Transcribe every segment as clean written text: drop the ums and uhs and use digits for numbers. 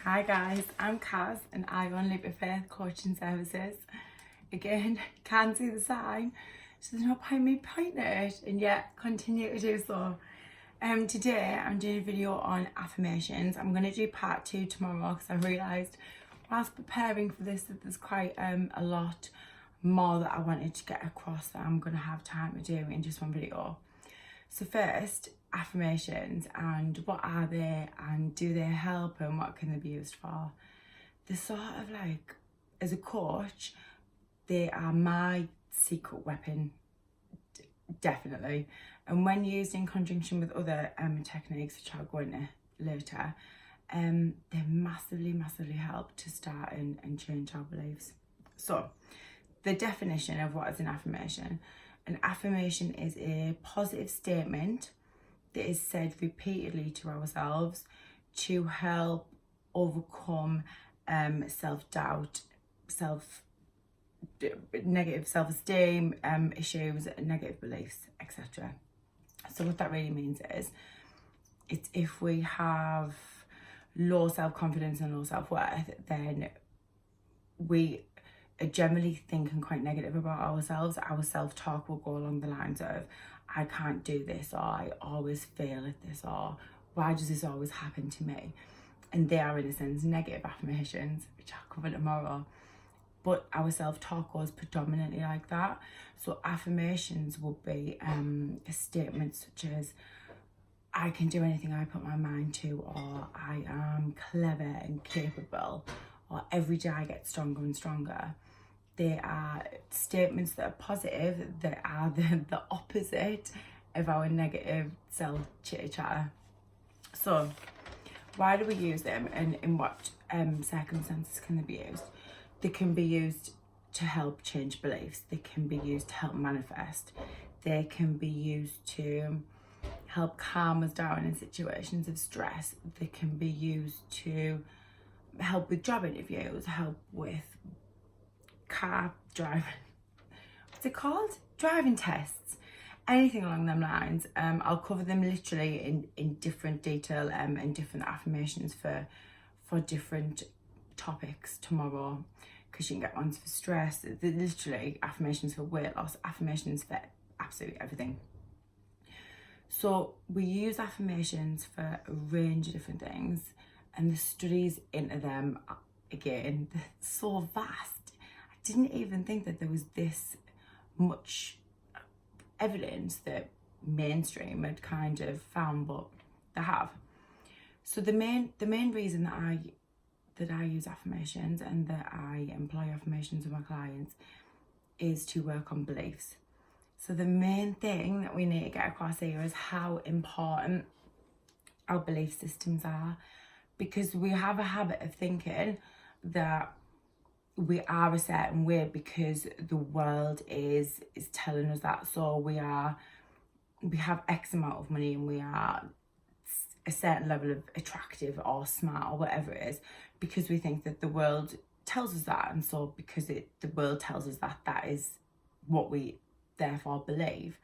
Hi guys, I'm Kaz and I run Live with Faith Coaching Services. Again, can't see the sign, so there's no point me pointing at it, and yet continue to do so. Today I'm doing a video on affirmations. I'm going to do part 2 tomorrow because I realised whilst preparing for this that there's quite a lot more that I wanted to get across that I'm going to have time to do in just one video. So first, affirmations, and what are they, and do they help, and what can they be used for? They're sort of like, as a coach, they are my secret weapon, definitely. And when used in conjunction with other techniques, which I'll go into later, they massively help to start and change our beliefs. So, the definition of what is an affirmation. An affirmation is a positive statement that is said repeatedly to ourselves to help overcome self-doubt, negative self-esteem issues, negative beliefs, etc. So what that really means is, it's if we have low self-confidence and low self-worth, then we generally thinking quite negative about ourselves. Our self-talk will go along the lines of, I can't do this, or I always fail at this, or why does this always happen to me? And they are, in a sense, negative affirmations, which I'll cover tomorrow. But our self-talk goes predominantly like that. So affirmations would be statements such as, I can do anything I put my mind to, or I am clever and capable, or every day I get stronger and stronger. They are statements that are positive, that are the opposite of our negative self-chitter. So why do we use them, and in what circumstances can they be used? They can be used to help change beliefs. They can be used to help manifest. They can be used to help calm us down in situations of stress. They can be used to help with job interviews, help with car driving, what's it called? Driving tests, anything along them lines. I'll cover them literally in different detail and different affirmations for different topics tomorrow, because you can get ones for stress. They're literally affirmations for weight loss, affirmations for absolutely everything. So we use affirmations for a range of different things, and the studies into them, again, they're so vast. I didn't even think that there was this much evidence that mainstream had kind of found, but they have. So the main reason that I use affirmations and that I employ affirmations with my clients is to work on beliefs. So the main thing that we need to get across here is how important our belief systems are, because we have a habit of thinking that we are a certain way because the world is telling us that. So we have X amount of money, and we are a certain level of attractive or smart or whatever it is, because we think that the world tells us that, and so because the world tells us that, that is what we therefore believe.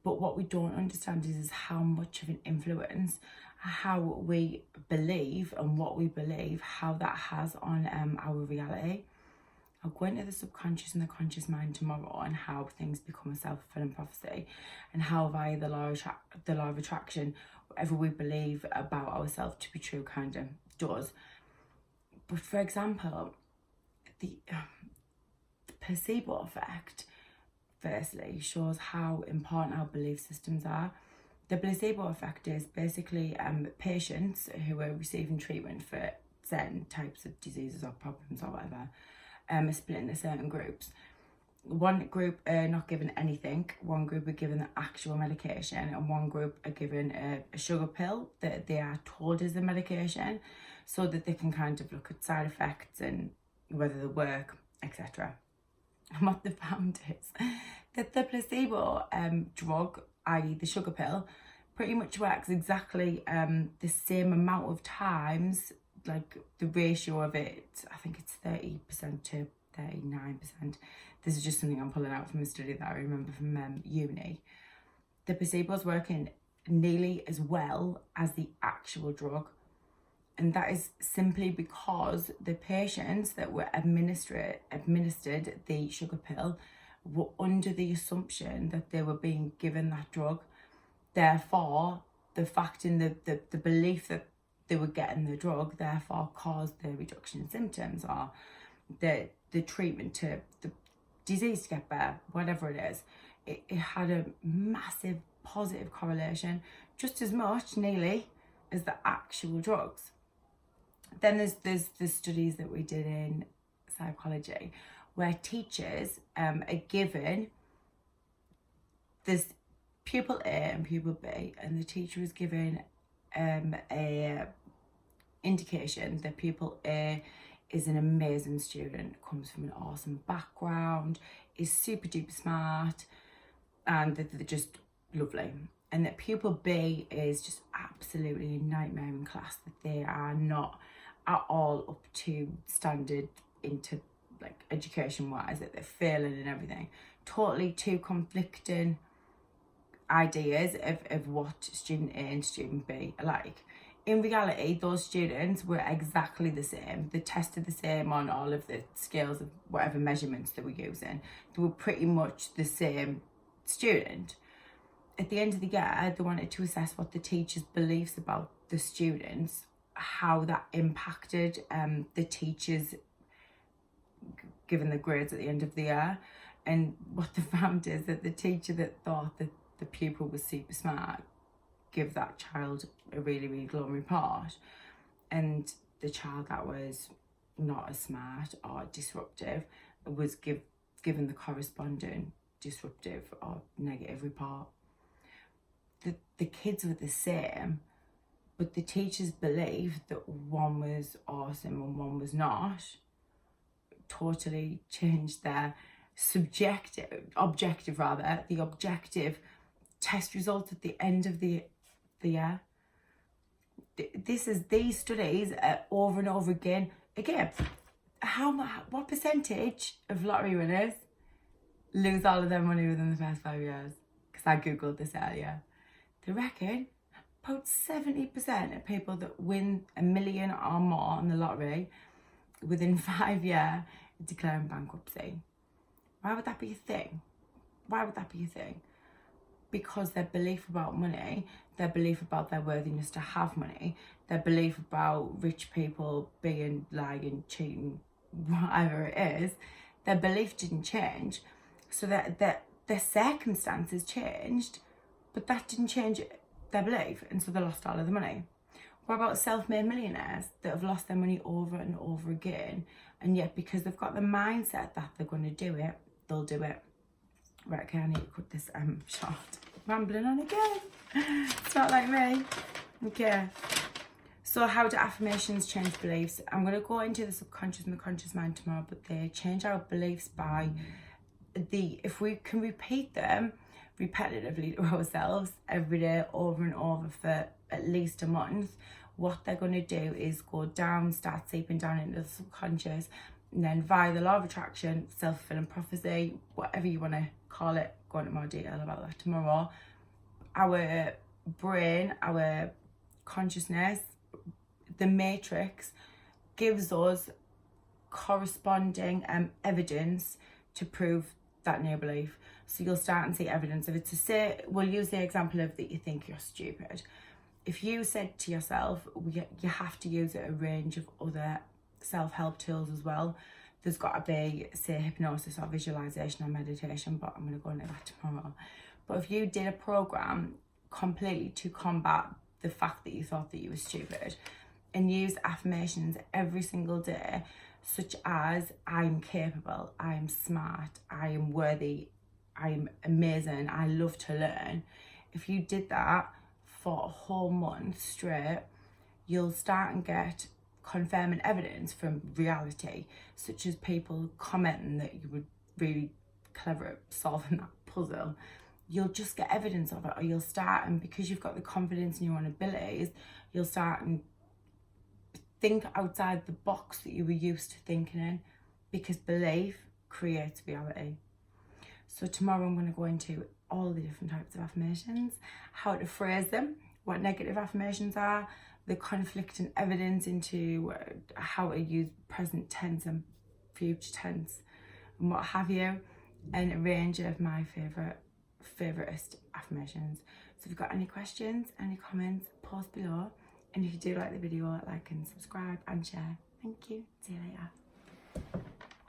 But what we don't understand is how much of an influence how we believe and what we believe, how that has on our reality. I'll go into the subconscious and the conscious mind tomorrow, and how things become a self-fulfilling prophecy, and how via the law of attraction, whatever we believe about ourselves to be true kind of does. But for example, the placebo effect, firstly, shows how important our belief systems are. The placebo effect is basically patients who are receiving treatment for certain types of diseases or problems or whatever, are split into certain groups. One group are not given anything, one group are given the actual medication, and one group are given a sugar pill that they are told is the medication, so that they can kind of look at side effects and whether they work, etc. And what they found is that the placebo drug, i.e. the sugar pill, pretty much works exactly the same amount of times, like the ratio of it, I think it's 30% to 39%. This is just something I'm pulling out from a study that I remember from uni. The placebo is working nearly as well as the actual drug. And that is simply because the patients that were administered the sugar pill were under the assumption that they were being given that drug. Therefore, the fact in the belief that they were getting the drug therefore caused the reduction in symptoms, or the treatment to the disease to get better, whatever it is. It had a massive positive correlation, just as much nearly as the actual drugs. Then there's studies that we did in psychology where teachers are given this pupil A and pupil B, and the teacher was given a indication that pupil A is an amazing student, comes from an awesome background, is super duper smart, and they're just lovely. And that pupil B is just absolutely a nightmare in class, that they are not at all up to standard into like education wise, that they're failing and everything. Totally two conflicting ideas of what student A and student B are like. In reality, those students were exactly the same. They tested the same on all of the scales of whatever measurements they were using. They were pretty much the same student. At the end of the year, they wanted to assess what the teachers' beliefs about the students, how that impacted the teachers given the grades at the end of the year. And what they found is that the teacher that thought that the pupil was super smart give that child a really, really glowing report, and the child that was not as smart or disruptive was given the corresponding disruptive or negative report. The kids were the same, but the teachers believed that one was awesome and one was not totally changed their objective test results at the end of the year. These studies over and over again. What percentage of lottery winners lose all of their money within the first 5 years? Because I googled this earlier. They reckon about 70% of people that win $1 million or more on the lottery within 5 years declaring bankruptcy. Why would that be a thing? Because their belief about money, their belief about their worthiness to have money, their belief about rich people being lying, cheating, whatever it is, their belief didn't change. So that their circumstances changed, but that didn't change their belief, and so they lost all of the money. What about self-made millionaires that have lost their money over and over again, and yet because they've got the mindset that they're going to do it, they'll do it. Right, okay, I need to cut this short. Rambling on again. It's not like me. Okay. So how do affirmations change beliefs? I'm going to go into the subconscious and the conscious mind tomorrow, but they change our beliefs by if we can repeat them repetitively to ourselves every day over and over for at least a month, what they're going to do is start seeping down into the subconscious, and then via the law of attraction, self-fulfilling prophecy, whatever you want to call it, go into more detail about that tomorrow. Our brain, our consciousness, the matrix gives us corresponding evidence to prove that new belief. So you'll start and see evidence of it. To say, we'll use the example of that you think you're stupid. If you said to yourself, you have to use a range of other self-help tools as well. There's got to be, say, hypnosis or visualization or meditation, but I'm going to go into that tomorrow. But if you did a program completely to combat the fact that you thought that you were stupid, and use affirmations every single day, such as I'm capable, I'm smart, I am worthy, I'm amazing, I love to learn. If you did that for a whole month straight, you'll start and get confirming evidence from reality, such as people commenting that you were really clever at solving that puzzle. You'll just get evidence of it, or you'll start, and because you've got the confidence in your own abilities, you'll start and think outside the box that you were used to thinking in, because belief creates reality. So tomorrow I'm going to go into all the different types of affirmations, how to phrase them, what negative affirmations are, the conflicting evidence into how to use present tense and future tense and what have you, and a range of my favouriteest affirmations. So if you've got any questions, any comments, post below. And if you do like the video, like and subscribe and share. Thank you. See you later.